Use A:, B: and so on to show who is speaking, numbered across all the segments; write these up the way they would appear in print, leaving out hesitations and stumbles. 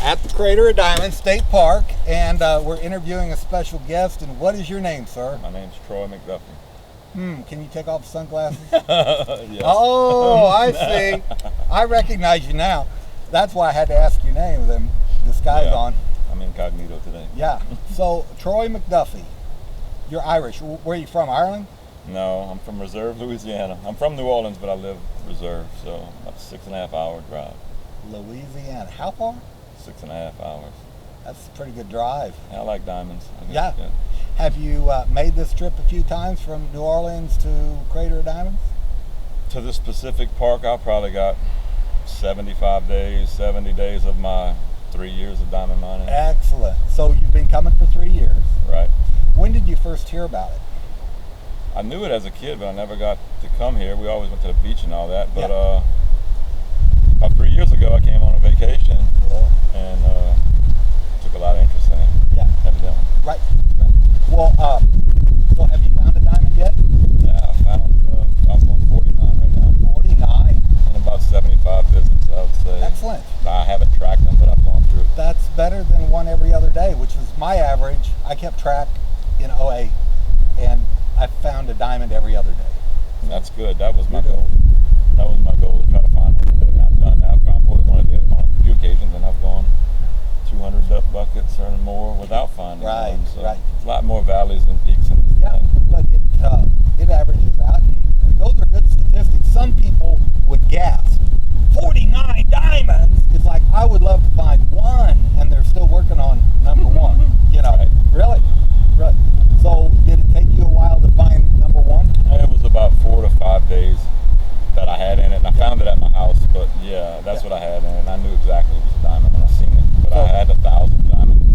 A: at the Crater of Diamonds State Park, and we're interviewing a special guest. And what is your name, sir?
B: My name's Troy McDuffie.
A: Can you take off the sunglasses?
B: Yes.
A: Oh, I see. I recognize you now. That's why I had to ask your name with them disguise on.
B: I'm incognito today.
A: Yeah. So, Troy McDuffie, you're Irish. Where are you from, Ireland?
B: No, I'm from Reserve, Louisiana. I'm from New Orleans, but I live Reserve, so about a 6.5 hour drive.
A: Louisiana. How far?
B: 6.5 hours.
A: That's a pretty good drive.
B: I like diamonds.
A: Yeah. Have you made this trip a few times from New Orleans to Crater of Diamonds?
B: To this specific park, I probably got 75 days, 70 days of my 3 years of diamond mining.
A: Excellent. So you've been coming for 3 years.
B: Right.
A: When did you first hear about it?
B: I knew it as a kid, but I never got to come here. We always went to the beach and all that. But about 3 years ago, I came on a vacation and took a lot of interest in it.
A: Yeah.
B: Evidently.
A: Right. Well, so have you found a diamond yet?
B: Yeah, I found, I'm on 49 right now.
A: 49.
B: And about 75 visits, I would say.
A: Excellent.
B: I haven't tracked them, but I've gone through.
A: That's better than one every other day, which was my average. I kept track in OA, and I found a diamond every other day.
B: That's good. That was my goal. That was my goal, to try to find one a day. And I've done that. I've found more than one a day on a few occasions, and I've gone 200 depth buckets or more without finding one. So
A: right.
B: A lot more valleys than peaks in this thing.
A: But it averages out, and those are good statistics. Some people would gasp. 49 diamonds is like, I would love to find one, and they're still working on number one. You know,
B: Right.
A: Really. So did it take you a while to find number one?
B: It was about 4 to 5 days that I had in it, and I found it at my house. But yeah, that's what I had in it, and I knew exactly it was a diamond when I seen it. But I had 1,000 diamonds.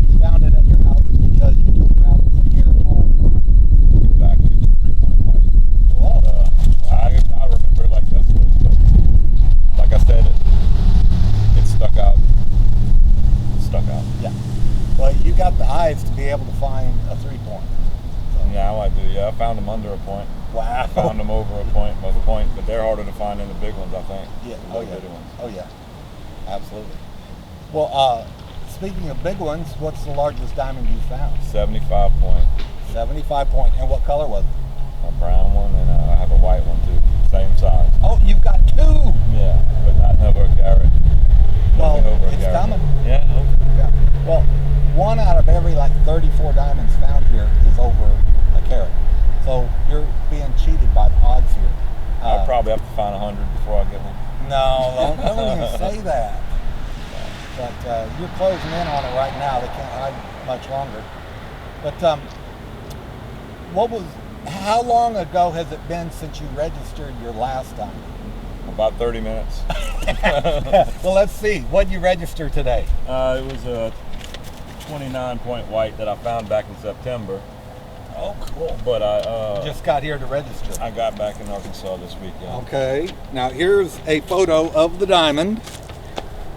A: You found it at your house because you took it out from here home.
B: Exactly, it was 3-point white.
A: Cool.
B: I remember it like yesterday, but like I said, it stuck out. It stuck out.
A: Yeah. Well, you got the eyes to be able to find a 3-point. So.
B: Now I do, yeah. I found them under a point.
A: Wow.
B: I found them over a point, but they're harder to find than the big ones, I think.
A: Yeah.
B: The bigger ones.
A: Oh yeah. Absolutely. Well, speaking of big ones, what's the largest diamond you found?
B: 75 point.
A: 75 point. And what color was it?
B: A brown one, and I have a white one too. Same size.
A: Oh, you've got two.
B: Yeah, but not over a carat.
A: Well,
B: Nothing over a
A: it's
B: carat.
A: coming.
B: Yeah.
A: Yeah. Well, one out of every 34 diamonds found here is over a carat. So you're being cheated by the odds here.
B: I'll probably have to find 100 before I get one.
A: No, don't even say that. But you're closing in on it right now. They can't hide much longer. But how long ago has it been since you registered your last diamond?
B: About 30 minutes.
A: Well, let's see. What did you register today?
B: It was a 29-point white that I found back in September.
A: Oh, cool.
B: But I
A: Just got here to register.
B: I got back in Arkansas this weekend.
A: Okay. Now here's a photo of the diamond.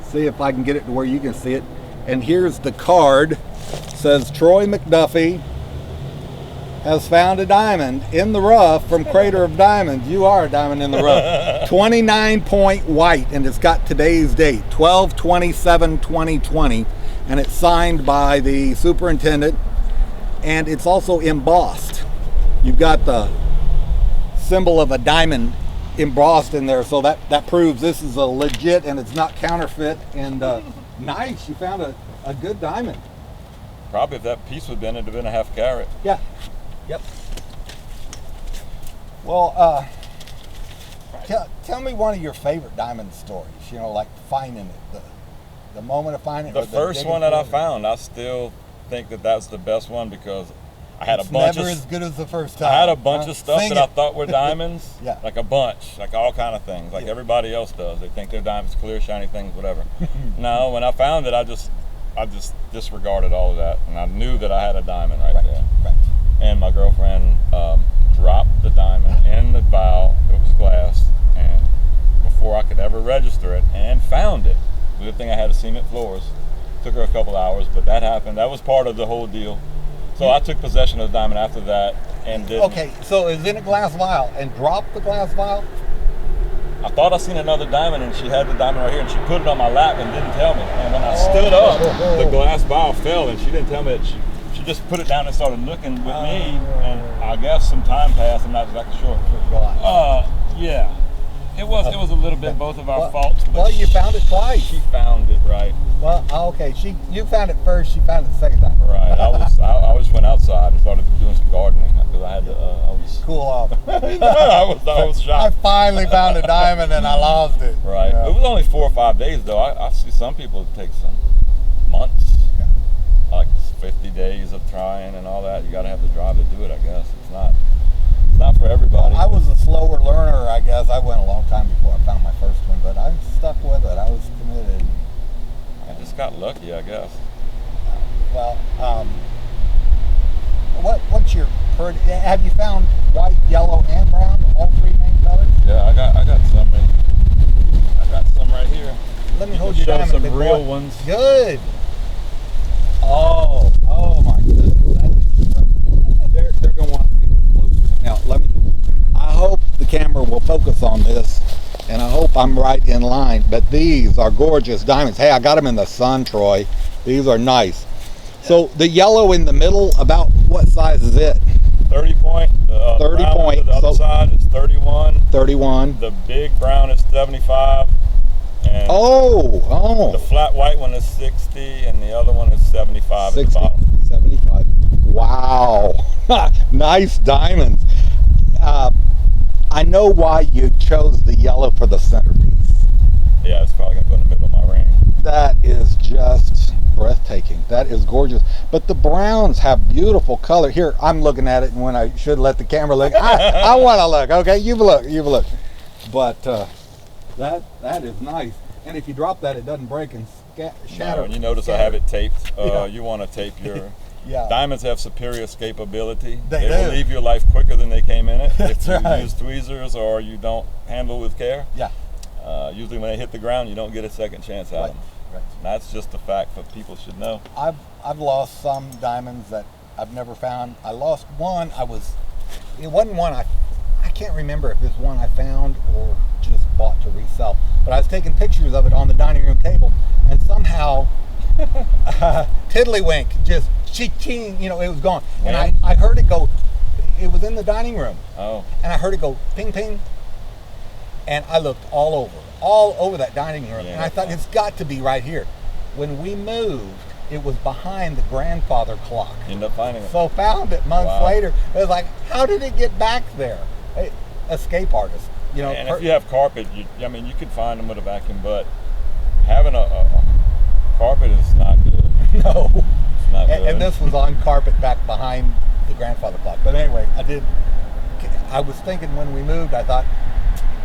A: See if I can get it to where you can see it. And here's the card. It says Troy McDuffie has found a diamond in the rough from Crater of Diamonds. You are a diamond in the rough. 29-point white, and it's got today's date, 12/27/2020, and it's signed by the superintendent, and it's also embossed. You've got the symbol of a diamond embossed in there, so that proves this is a legit and it's not counterfeit. And nice, you found a good diamond.
B: Probably if that piece would have been, it'd have been a half carat.
A: Yeah. Yep. Well, tell me one of your favorite diamond stories. You know, like finding it, the moment of finding it.
B: The first one that I found, I still think that's the best one because I had a bunch
A: never
B: of
A: as good as the first time.
B: I had a bunch of stuff that I thought were diamonds.
A: Yeah.
B: Like a bunch, like all kind of things, like everybody else does. They think they're diamonds, clear, shiny things, whatever. No, when I found it, I just disregarded all of that, and I knew that I had a diamond right there.
A: Right.
B: And my girlfriend dropped the diamond in the vial. It was glass, and before I could ever register it, and found it. The good thing I had cement floors. Took her a couple hours, but that happened. That was part of the whole deal. So I took possession of the diamond after that and did.
A: Okay, so it was in a glass vial and dropped the glass vial?
B: I thought I seen another diamond, and she had the diamond right here, and she put it on my lap and didn't tell me. And when I stood up, the glass vial fell, and she didn't tell me that she just put it down and started looking with me. And I guess some time passed. I'm not exactly sure. Yeah. It was a little bit both of our faults. But
A: well, you found it twice.
B: She found it, right.
A: Well, okay. You found it first. She found it the second time.
B: Right. I just went outside and started doing some gardening because I had to. I was
A: cool off.
B: I was shocked.
A: I finally found a diamond and I lost it.
B: Right. Yeah. It was only 4 or 5 days though. I see some people take some months, like 50 days of trying and all that. You got to have the drive to do it. I guess it's not for everybody.
A: I was a slower learner, I guess. I went a long time before I found my first one, but I stuck with it. I was committed.
B: I just got lucky, I guess.
A: Well, what's your have you found white, yellow, and brown, all three main colors?
B: Yeah, I got some right here.
A: Let me hold your diamond.
B: Show some real ones.
A: Good. Oh my goodness. They're going to want to see this closer. Now, I hope the camera will focus on this, and I hope I'm right in line, but these are gorgeous diamonds. Hey, I got them in the sun, Troy. These are nice. So the yellow in the middle, about what size is it?
B: 30 point.
A: 30 point.
B: The other side is 31.
A: 31.
B: The big brown is 75. And
A: the
B: flat white one is 60, and the other one is 75 at the bottom.
A: 75. Wow. Nice diamonds. I know why you chose the yellow for the centerpiece.
B: Yeah, it's probably going to go in the middle of my ring.
A: That is just breathtaking. That is gorgeous. But the browns have beautiful color. Here, I'm looking at it, and when I should let the camera look, I want to look. Okay, you've looked. But that is nice. And if you drop that, it doesn't break and shatter.
B: No, and you notice I have it taped. You want to tape your...
A: Yeah.
B: Diamonds have superior escapability.
A: They
B: will leave your life quicker than they came in it. If you
A: right.
B: use tweezers or you don't handle with care.
A: Yeah.
B: Usually when they hit the ground, you don't get a second chance at them.
A: Right.
B: And that's just a fact that people should know.
A: I've lost some diamonds that I've never found. I lost one. It wasn't one I can't remember if it's one I found or just bought to resell. But I was taking pictures of it on the dining room table, and somehow tiddlywink, just ching, it was gone. And I heard it go, it was in the dining room.
B: Oh.
A: And I heard it go ping, ping. And I looked all over that dining room.
B: Yeah,
A: and I thought, it's got to be right here. When we moved, it was behind the grandfather clock.
B: You end up finding it.
A: So found it months later. It was like, how did it get back there? Escape artist.
B: And if you have carpet, you could find them with a vacuum, but having a carpet is not good.
A: No.
B: It's not good.
A: And this was on carpet back behind the grandfather clock. But anyway, I was thinking when we moved, I thought,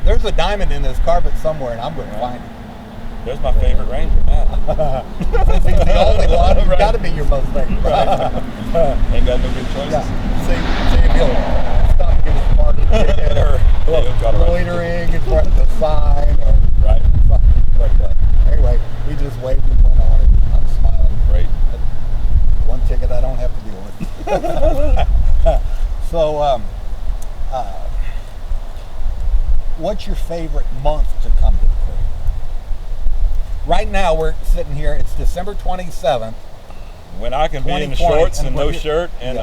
A: there's a diamond in this carpet somewhere, and I'm going to find it.
B: There's my favorite Ranger, Matt.
A: Since he's the only one, he's got to be your most favorite.
B: Ain't got no good choices.
A: Yeah. See if he'll stop and get his parking ticket or loitering in front of the sign or something. But anyway, we just waved and went on, and I'm smiling.
B: Great.
A: One ticket I don't have to deal with. So, what's your favorite month to come to the creek? Right now we're sitting here, it's December 27th.
B: When I can be in the shorts and no shirt and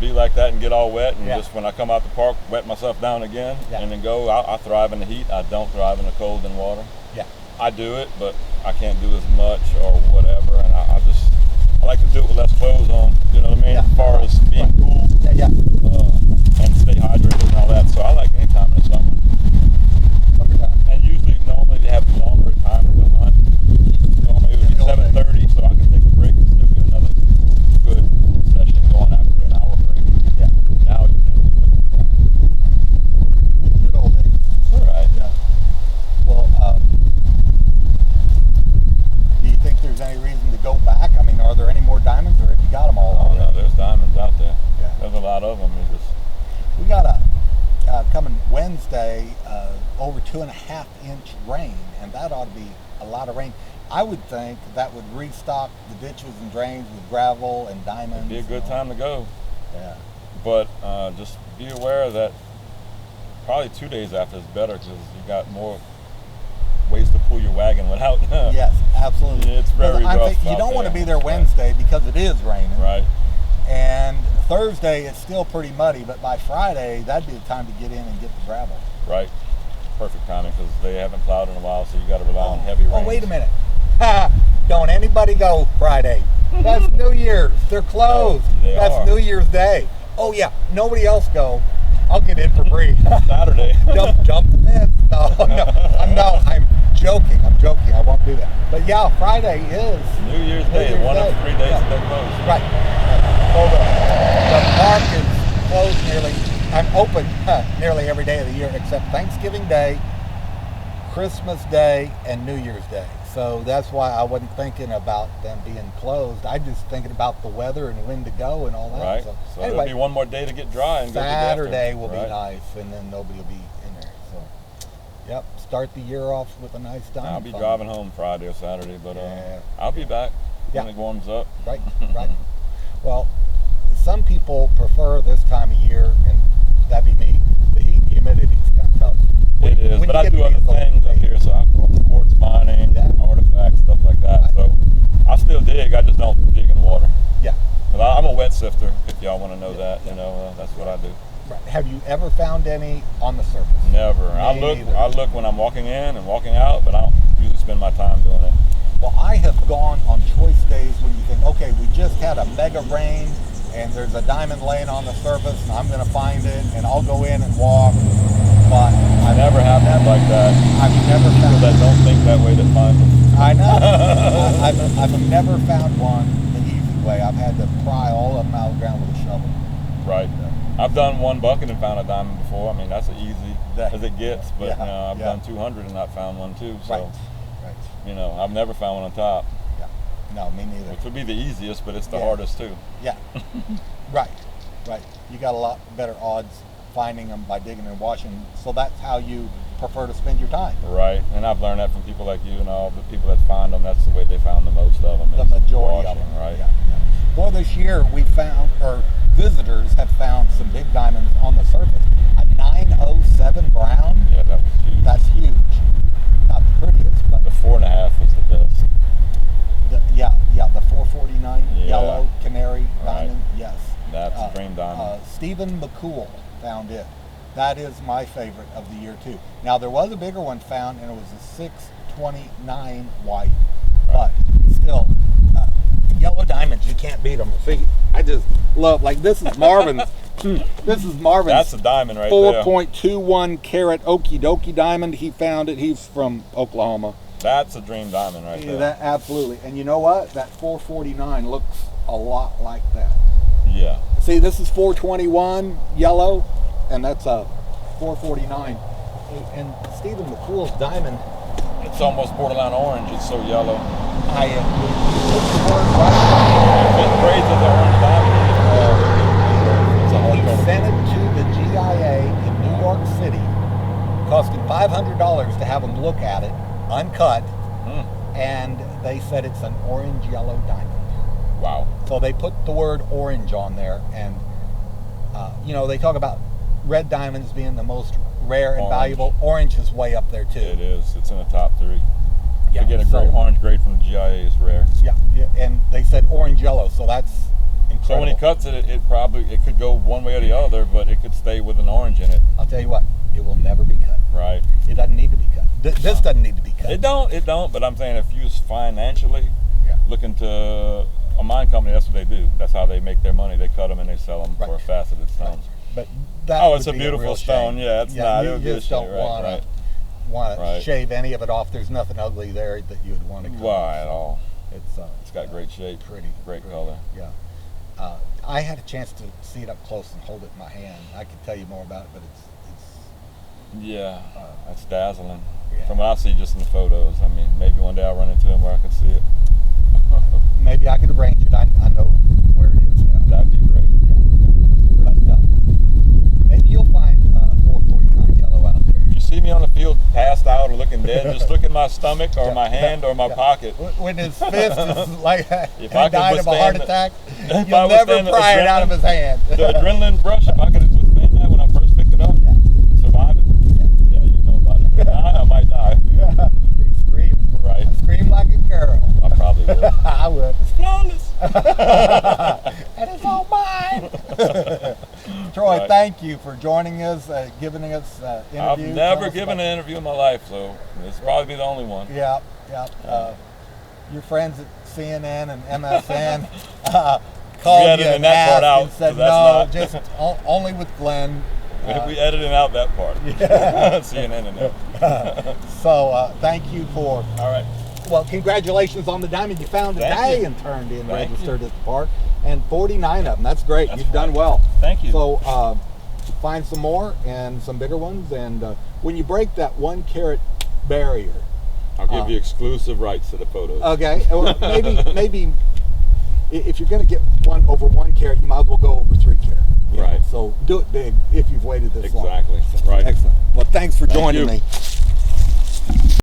B: be like that and get all wet and just when I come out the park, wet myself down again and then go. I thrive in the heat. I don't thrive in the cold and water.
A: Yeah.
B: I do it, but I can't do as much or whatever. And I like to do it with less clothes on. You know what I mean? As far as being cool.
A: Yeah.
B: And stay hydrated and all that. So I like any time in the summer. And usually, normally they have longer time to hunt. Normally it would be 7:30, so I can take a break and still get another good session going after an hour break.
A: Yeah.
B: Now you can't do it.
A: Good old days.
B: All right.
A: Yeah. Well, do you think there's any reason to go back? I mean, are there any more diamonds, or have you got them all already?
B: No, there's diamonds out there.
A: Yeah.
B: There's a lot of them.
A: We got a coming Wednesday over 2.5-inch rain, and that ought to be a lot of rain. I would think that would restock the ditches and drains with gravel and diamonds.
B: It'd be a good time to go.
A: Yeah.
B: But just be aware that probably 2 days after is better because you got more ways to pull your wagon without.
A: Yes, absolutely.
B: It's very rough.
A: You don't want to be there Wednesday because it is raining.
B: Right.
A: And Thursday it's still pretty muddy, but by Friday that'd be the time to get in and get the gravel.
B: Right. Perfect timing because they haven't plowed in a while, so you got to rely on heavy rain.
A: Oh, wait a minute. Don't anybody go Friday. That's New Year's. They're closed. That's New Year's Day. Oh yeah, nobody else go. I'll get in for free.
B: Saturday.
A: Jump the fence. No, I'm joking. I won't do that. But yeah, Friday is
B: New Year's Day. One of 3 days that they're closed.
A: Right. So the park is closed I'm open nearly every day of the year except Thanksgiving Day, Christmas Day, and New Year's Day. So that's why I wasn't thinking about them being closed. I just thinking about the weather and when to go and all that.
B: Right. So
A: anyway,
B: there'll be one more day to get dry and
A: Saturday will be nice, and then nobody will be in there. So, yep. Start the year off with a nice time.
B: I'll be driving home Friday or Saturday, but
A: yeah.
B: I'll be back when it warms up.
A: Right. Well, some people prefer this time of year, and that'd be me. The heat and humidity is kind of tough.
B: It is, but I do other things up here, so I go quartz mining, artifacts, stuff like that. So I still dig. I just don't dig in water.
A: Yeah.
B: But I'm a wet sifter. If y'all want to know that, that's what I do.
A: Right. Have you ever found any on the surface?
B: Never. I look when I'm walking in and walking out, but I don't usually spend my time doing it.
A: Well, I have gone on choice days when you think, okay, we just had a mega rain and there's a diamond laying on the surface and I'm going to find it and I'll go in and walk. But
B: I've never happened like that.
A: I've never found
B: people that don't think that way that find them.
A: I know. I've never found one the easy way. I've had to pry all of them out of the ground with a shovel.
B: Right. I've done one bucket and found a diamond before. I mean, that's as easy as it gets. But I've done 200 and not found one too. So, right. I've never found one on top.
A: Yeah. No, me neither.
B: Which would be the easiest, but it's the hardest too.
A: Yeah. Right. You got a lot better odds finding them by digging and washing. So that's how you prefer to spend your time.
B: Right. And I've learned that from people like you and all the people that find them. That's the way they found the most of them.
A: The majority of them.
B: Right.
A: Yeah. Well, this year we found, or visitors have found some big diamonds on the surface. A 907 brown.
B: Yeah, that was huge.
A: That's huge. Not the prettiest, but
B: the 4.5 was the best.
A: The 449 yellow canary diamond. Yes.
B: That's a dream diamond.
A: Stephen McCool found it. That is my favorite of the year too. Now there was a bigger one found, and it was a 629 white, but still. Yellow diamonds, you can't beat them. See, I just love, this is Marvin's. This is Marvin's.
B: That's a diamond right
A: 4.21 carat okie dokie diamond. He found it. He's from Oklahoma.
B: That's a dream diamond right there.
A: That, absolutely. And you know what? That 449 looks a lot like that.
B: Yeah.
A: See, this is 421 yellow, and that's a 449. And Stephen McCool's diamond.
B: It's almost borderline orange. It's so yellow.
A: I am. It
B: grades of the orange diamond. It's a hard color.
A: He sent it to the GIA in New York City. Cost him $500 to have them look at it, uncut, and they said it's an orange yellow diamond.
B: Wow.
A: So they put the word orange on there, and they talk about red diamonds being the most rare and valuable. Orange is way up there too.
B: It is. It's in the top 3.
A: Yeah,
B: to get a great orange grade from the GIA is rare.
A: Yeah, and they said orange yellow, so that's incredible.
B: So when he cuts it, it could go one way or the other, but it could stay with an orange in it.
A: I'll tell you what, it will never be cut.
B: Right.
A: It doesn't need to be cut. This doesn't need to be cut.
B: It don't. But I'm saying if you financially looking to a mine company, that's what they do. That's how they make their money. They cut them and they sell them for a faceted stone.
A: But that
B: it's a beautiful stone. Yeah, it's not.
A: You just don't want to shave any of it off. There's nothing ugly there that you would want to cut.
B: Why at all?
A: It's
B: got great shape, great color.
A: Yeah. I had a chance to see it up close and hold it in my hand. I could tell you more about it, but
B: it's dazzling. Yeah. From what I see just in the photos. I mean, maybe one day I'll run into him where I can see it.
A: Maybe I could arrange it. I know where it is now.
B: That'd be great.
A: Yeah. But maybe you'll find 449 yellow out there.
B: If you see me on the field passed out or looking dead, just look in my stomach or my hand or my pocket.
A: When his fist is like
B: if
A: he
B: I
A: died of a heart attack, you'll
B: never
A: never pry it out of his hand.
B: The adrenaline rush, if I could withstand that when I first picked it up, survive it. will.
A: I will.
B: It's flawless.
A: And it's all mine. Troy,
B: Right.
A: thank you for joining us, giving us interview.
B: I've
A: Tell
B: never
A: us
B: given
A: about-
B: an interview in my life, so this will probably be the only one.
A: Yeah, yeah. Your friends at CNN and MSN
B: We
A: called you
B: edited
A: and
B: that part
A: asked
B: out,
A: and said,
B: so that's
A: no,
B: not-
A: just only with Glenn.
B: We edited out that part.
A: Yeah.
B: CNN and them.
A: So thank you for,
B: All right.
A: well, congratulations on the diamond you found
B: Thank
A: today
B: you.
A: and turned in,
B: Thank
A: registered
B: you.
A: at the park, and 49 of them. That's great.
B: That's
A: You've done
B: right.
A: well.
B: Thank you.
A: So find some more and some bigger ones, and when you break that 1 carat barrier,
B: I'll give you exclusive rights to the photos.
A: okay, or maybe if you're going to get one over 1 carat, you might as well go over 3 carat. You know?
B: Right.
A: So do it big if you've waited this long.
B: Exactly. Right.
A: Excellent. Well, thanks for
B: Thank
A: joining
B: you.
A: me.